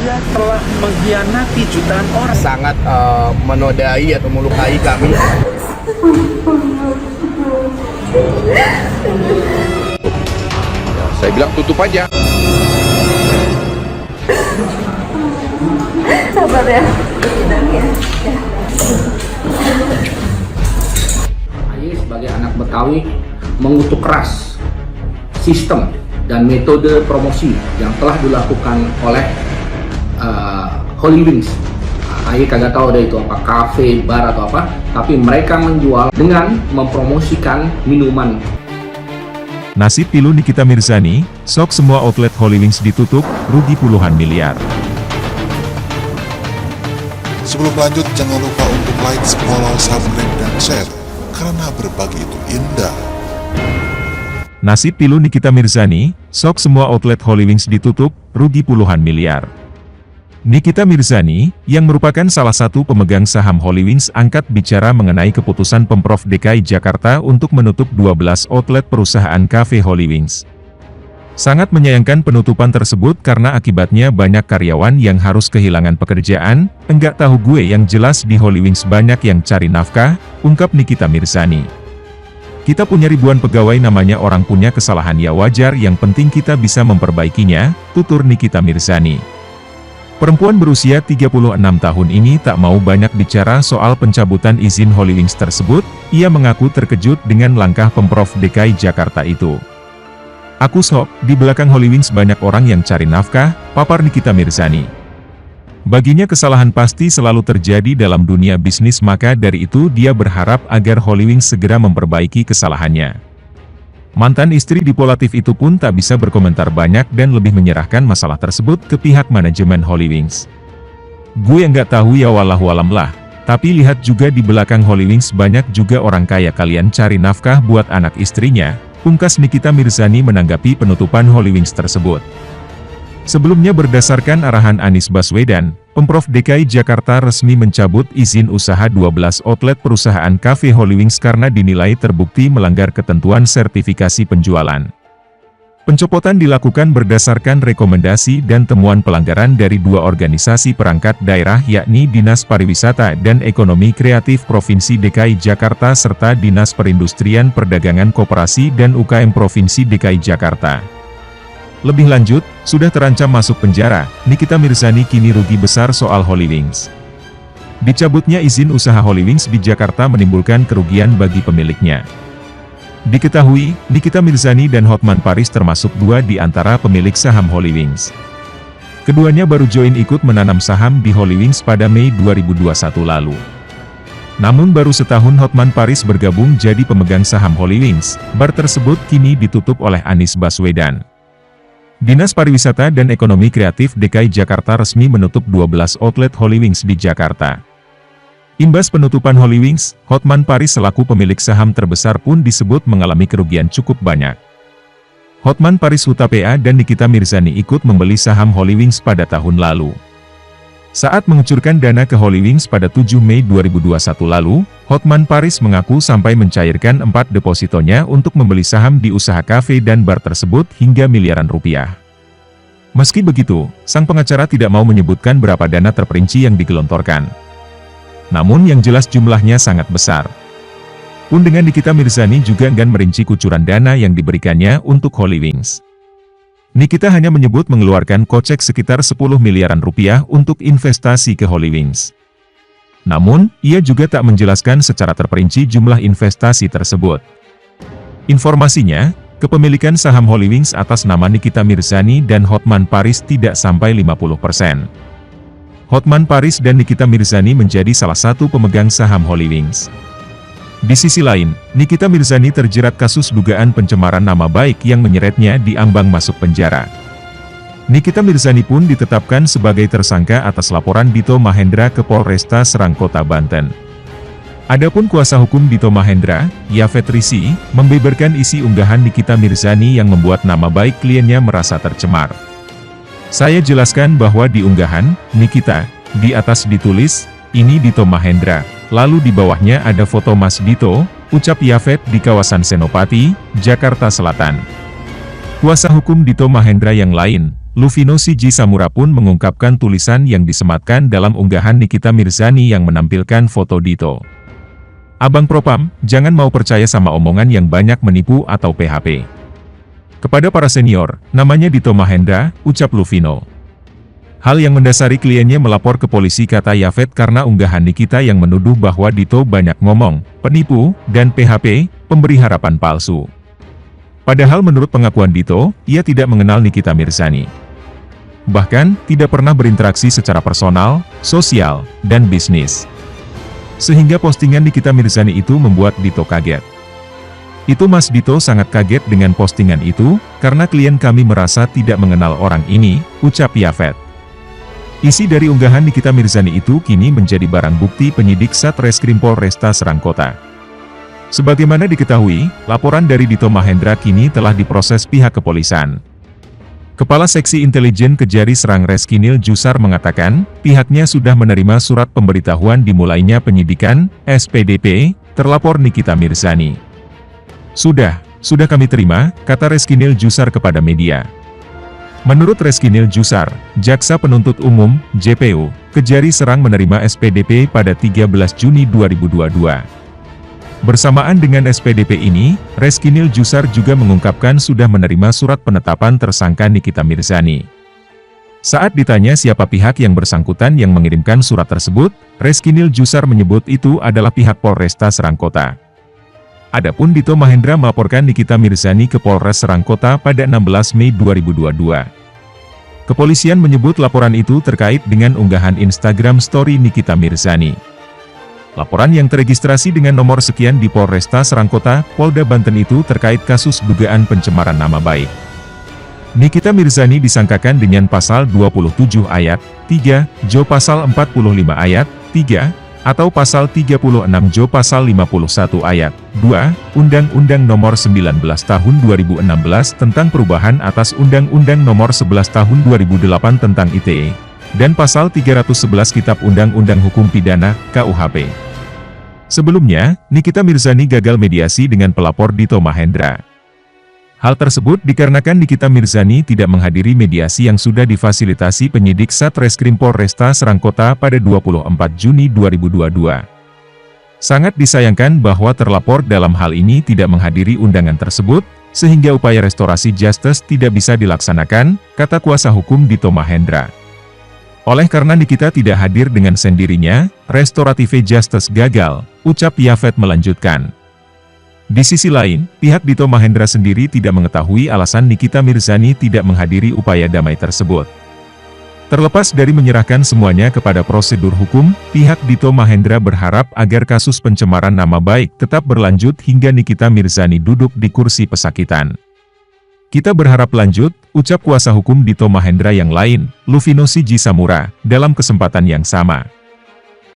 dia telah mengkhianati jutaan orang. Sangat menodai atau melukai kami. Ya, saya bilang tutup aja. Sabar ya. AY sebagai anak Betawi mengutuk keras sistem dan metode promosi yang telah dilakukan oleh Holy Wings. AY kagak tahu deh itu apa kafe, bar atau apa, tapi mereka menjual dengan mempromosikan minuman. Nasib pilu Nikita Mirzani, sok semua outlet Holy Wings ditutup, rugi puluhan miliar. Sebelum lanjut, jangan lupa untuk like, follow, subscribe, dan share, karena berbagi itu indah. Nasib pilu Nikita Mirzani, sok semua outlet Holy Wings ditutup, rugi puluhan miliar. Nikita Mirzani, yang merupakan salah satu pemegang saham Holy Wings, angkat bicara mengenai keputusan Pemprov DKI Jakarta untuk menutup 12 outlet perusahaan kafe Holy Wings. Sangat menyayangkan penutupan tersebut karena akibatnya banyak karyawan yang harus kehilangan pekerjaan. Enggak tahu gue, yang jelas di Holy Wings banyak yang cari nafkah, ungkap Nikita Mirzani. Kita punya ribuan pegawai, namanya orang punya kesalahan ya wajar, yang penting kita bisa memperbaikinya, tutur Nikita Mirzani. Perempuan berusia 36 tahun ini tak mau banyak bicara soal pencabutan izin Holy Wings tersebut. Ia mengaku terkejut dengan langkah Pemprov DKI Jakarta itu. Aku shock, di belakang Holy Wings banyak orang yang cari nafkah, papar Nikita Mirzani. Baginya kesalahan pasti selalu terjadi dalam dunia bisnis, maka dari itu dia berharap agar Holy Wings segera memperbaiki kesalahannya. Mantan istri diplomatif itu pun tak bisa berkomentar banyak dan lebih menyerahkan masalah tersebut ke pihak manajemen Holy Wings. Gue nggak tahu ya, wallahualam lah. Tapi lihat juga di belakang Holy Wings banyak juga orang kaya, kalian cari nafkah buat anak istrinya, pungkas Nikita Mirzani menanggapi penutupan Holy Wings tersebut. Sebelumnya berdasarkan arahan Anies Baswedan, Pemprov DKI Jakarta resmi mencabut izin usaha 12 outlet perusahaan kafe Holy Wings karena dinilai terbukti melanggar ketentuan sertifikasi penjualan. Pencopotan dilakukan berdasarkan rekomendasi dan temuan pelanggaran dari dua organisasi perangkat daerah, yakni Dinas Pariwisata dan Ekonomi Kreatif Provinsi DKI Jakarta serta Dinas Perindustrian Perdagangan Koperasi dan UKM Provinsi DKI Jakarta. Lebih lanjut, sudah terancam masuk penjara. Nikita Mirzani kini rugi besar soal Holy Wings. Dicabutnya izin usaha Holy Wings di Jakarta menimbulkan kerugian bagi pemiliknya. Diketahui, Nikita Mirzani dan Hotman Paris termasuk dua di antara pemilik saham Holy Wings. Keduanya baru join ikut menanam saham di Holy Wings pada Mei 2021 lalu. Namun baru setahun Hotman Paris bergabung jadi pemegang saham Holy Wings, bar tersebut kini ditutup oleh Anies Baswedan. Dinas Pariwisata dan Ekonomi Kreatif DKI Jakarta resmi menutup 12 outlet Holy Wings di Jakarta. Imbas penutupan Holy Wings, Hotman Paris selaku pemilik saham terbesar pun disebut mengalami kerugian cukup banyak. Hotman Paris Hutapea dan Nikita Mirzani ikut membeli saham Holy Wings pada tahun lalu. Saat mengucurkan dana ke Holy Wings pada 7 Mei 2021 lalu, Hotman Paris mengaku sampai mencairkan 4 depositonya untuk membeli saham di usaha kafe dan bar tersebut hingga miliaran rupiah. Meski begitu, sang pengacara tidak mau menyebutkan berapa dana terperinci yang digelontorkan. Namun yang jelas jumlahnya sangat besar. Pun dengan Nikita Mirzani juga enggan merinci kucuran dana yang diberikannya untuk Holy Wings. Nikita hanya menyebut mengeluarkan kocek sekitar 10 miliaran rupiah untuk investasi ke Holy Wings. Namun, ia juga tak menjelaskan secara terperinci jumlah investasi tersebut. Informasinya, kepemilikan saham Holy Wings atas nama Nikita Mirzani dan Hotman Paris tidak sampai 50%. Hotman Paris dan Nikita Mirzani menjadi salah satu pemegang saham Holy Wings. Di sisi lain, Nikita Mirzani terjerat kasus dugaan pencemaran nama baik yang menyeretnya di ambang masuk penjara. Nikita Mirzani pun ditetapkan sebagai tersangka atas laporan Dito Mahendra ke Polresta Serang Kota Banten. Adapun kuasa hukum Dito Mahendra, Yafet Risi, membeberkan isi unggahan Nikita Mirzani yang membuat nama baik kliennya merasa tercemar. Saya jelaskan bahwa di unggahan, Nikita, di atas ditulis, ini Dito Mahendra. Lalu di bawahnya ada foto Mas Dito, ucap Yafet di kawasan Senopati, Jakarta Selatan. Kuasa hukum Dito Mahendra yang lain, Luvino Siji Samura pun mengungkapkan tulisan yang disematkan dalam unggahan Nikita Mirzani yang menampilkan foto Dito. Abang Propam, jangan mau percaya sama omongan yang banyak menipu atau PHP. Kepada para senior, namanya Dito Mahendra, ucap Luvino. Hal yang mendasari kliennya melapor ke polisi, kata Yafet, karena unggahan Nikita yang menuduh bahwa Dito banyak ngomong, penipu, dan PHP, pemberi harapan palsu. Padahal menurut pengakuan Dito, ia tidak mengenal Nikita Mirzani. Bahkan, tidak pernah berinteraksi secara personal, sosial, dan bisnis. Sehingga postingan Nikita Mirzani itu membuat Dito kaget. Itu Mas Dito sangat kaget dengan postingan itu, karena klien kami merasa tidak mengenal orang ini, ucap Yafet. Isi dari unggahan Nikita Mirzani itu kini menjadi barang bukti penyidik Satreskrim Polresta Serangkota. Sebagaimana diketahui, laporan dari Dito Mahendra kini telah diproses pihak kepolisian. Kepala Seksi Intelijen Kejari Serang Reskinil Jusar mengatakan, pihaknya sudah menerima surat pemberitahuan dimulainya penyidikan, SPDP, terlapor Nikita Mirzani. Sudah kami terima, kata Reskinil Jusar kepada media. Menurut Reskinil Jusar, Jaksa Penuntut Umum, JPU, Kejari Serang menerima SPDP pada 13 Juni 2022. Bersamaan dengan SPDP ini, Reskinil Jusar juga mengungkapkan sudah menerima surat penetapan tersangka Nikita Mirzani. Saat ditanya siapa pihak yang bersangkutan yang mengirimkan surat tersebut, Reskinil Jusar menyebut itu adalah pihak Polresta Serangkota. Adapun Dito Mahendra melaporkan Nikita Mirzani ke Polres Serangkota pada 16 Mei 2022. Kepolisian menyebut laporan itu terkait dengan unggahan Instagram Story Nikita Mirzani. Laporan yang teregistrasi dengan nomor sekian di Polresta Serangkota, Polda Banten itu terkait kasus dugaan pencemaran nama baik. Nikita Mirzani disangkakan dengan pasal 27 ayat 3, Jo pasal 45 ayat 3, atau pasal 36 Jo pasal 51 ayat 2, Undang-Undang Nomor 19 Tahun 2016 tentang perubahan atas Undang-Undang Nomor 11 Tahun 2008 tentang ITE. Dan pasal 311 Kitab Undang-Undang Hukum Pidana, KUHP. Sebelumnya, Nikita Mirzani gagal mediasi dengan pelapor Dito Mahendra. Hal tersebut dikarenakan Nikita Mirzani tidak menghadiri mediasi yang sudah difasilitasi penyidik Satreskrim Polresta Serangkota pada 24 Juni 2022. Sangat disayangkan bahwa terlapor dalam hal ini tidak menghadiri undangan tersebut, sehingga upaya restorasi justice tidak bisa dilaksanakan, kata kuasa hukum Dito Mahendra. Oleh karena Nikita tidak hadir dengan sendirinya, restoratif justice gagal, ucap Yafet melanjutkan. Di sisi lain, pihak Dito Mahendra sendiri tidak mengetahui alasan Nikita Mirzani tidak menghadiri upaya damai tersebut. Terlepas dari menyerahkan semuanya kepada prosedur hukum, pihak Dito Mahendra berharap agar kasus pencemaran nama baik tetap berlanjut hingga Nikita Mirzani duduk di kursi pesakitan. Kita berharap lanjut, ucap kuasa hukum Dito Mahendra yang lain, Luvino Siji Samura, dalam kesempatan yang sama.